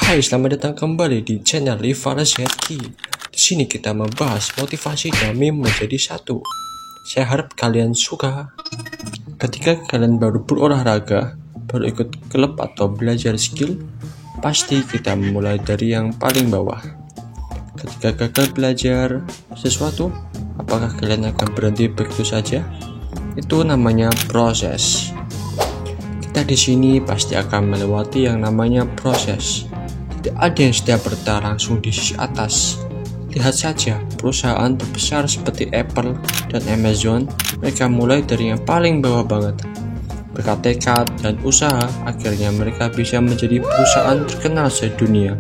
Hai, selamat datang kembali di channel Rifana Zeti. Di sini kita membahas motivasi dan meme menjadi satu. Saya harap kalian suka. Ketika kalian baru berolahraga, baru ikut klub atau belajar skill, pasti kita memulai dari yang paling bawah. Ketika gagal belajar sesuatu, apakah kalian akan berhenti begitu saja? Itu namanya proses. Kita di sini pasti akan melewati yang namanya proses. Tidak ada yang setia bertahan langsung di sisi atas. Lihat saja perusahaan terbesar seperti Apple dan Amazon, mereka mulai dari yang paling bawah banget. Berkat tekad dan usaha, akhirnya mereka bisa menjadi perusahaan terkenal sedunia.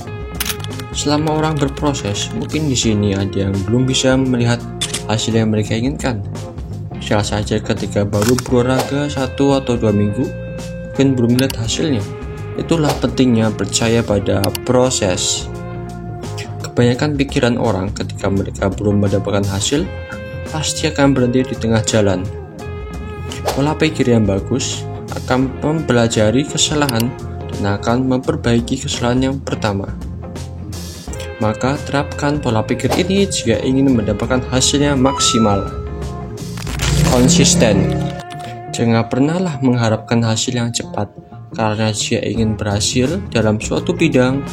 Selama orang berproses, mungkin di sini ada yang belum bisa melihat hasil yang mereka inginkan. Misal saja ketika baru berolahraga 1 atau 2 minggu, mungkin belum melihat hasilnya. Itulah pentingnya percaya pada proses. Kebanyakan pikiran orang ketika mereka belum mendapatkan hasil, pasti akan berhenti di tengah jalan. Pola pikir yang bagus akan mempelajari kesalahan dan akan memperbaiki kesalahan yang pertama. Maka terapkan pola pikir ini jika ingin mendapatkan hasilnya maksimal. Konsisten. Jangan pernahlah mengharapkan hasil yang cepat. Karena jika ingin berhasil dalam suatu bidang,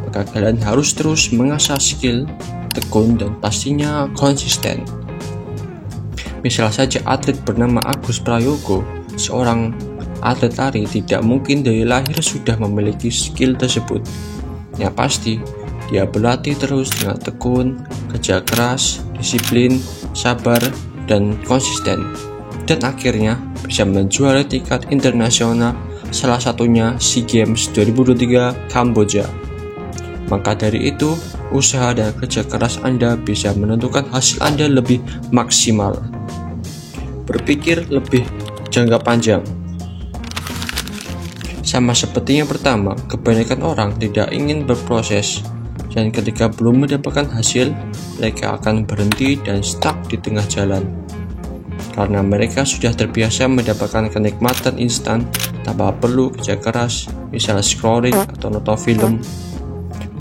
maka kalian harus terus mengasah skill, tekun, dan pastinya konsisten. Misal saja atlet bernama Agus Prayogo, seorang atlet lari tidak mungkin dari lahir sudah memiliki skill tersebut. Yang pasti, dia berlatih terus dengan tekun, kerja keras, disiplin, sabar, dan konsisten. Dan akhirnya bisa menjuarai tingkat internasional, salah satunya SEA Games 2023 Kamboja. Maka dari itu, usaha dan kerja keras Anda bisa menentukan hasil Anda lebih maksimal. Berpikir lebih jangka panjang. Sama seperti yang pertama, kebanyakan orang tidak ingin berproses, dan ketika belum mendapatkan hasil, mereka akan berhenti dan stuck di tengah jalan. Karena mereka sudah terbiasa mendapatkan kenikmatan instan tanpa perlu kerja keras, misalnya scrolling atau nonton film.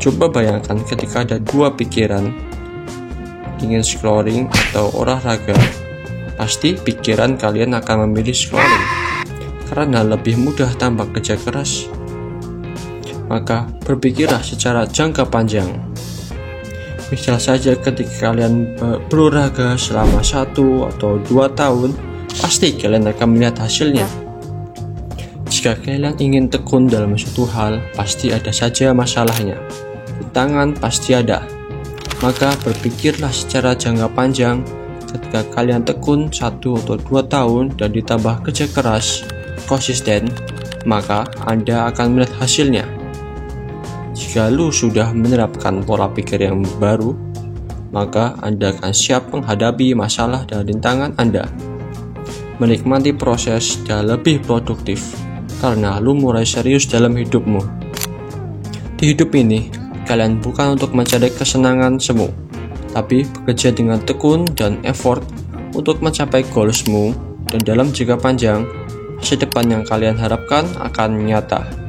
Coba bayangkan ketika ada dua pikiran, ingin scrolling atau olahraga, pasti pikiran kalian akan memilih scrolling karena lebih mudah tanpa kerja keras. Maka berpikirlah secara jangka panjang. Misal saja ketika kalian berolahraga selama 1 atau 2 tahun, pasti kalian akan melihat hasilnya. Jika kalian ingin tekun dalam suatu hal, pasti ada saja masalahnya. Tantangan pasti ada. Maka berpikirlah secara jangka panjang. Ketika kalian tekun 1 atau 2 tahun dan ditambah kerja keras, konsisten, maka Anda akan melihat hasilnya. Jika lu sudah menerapkan pola pikir yang baru, maka Anda akan siap menghadapi masalah dan rintangan Anda. Menikmati proses dan lebih produktif, karena lu mulai serius dalam hidupmu. Di hidup ini, kalian bukan untuk mencari kesenangan semu, tapi bekerja dengan tekun dan effort untuk mencapai goalsmu, dan dalam jangka panjang, masa depan yang kalian harapkan akan nyata.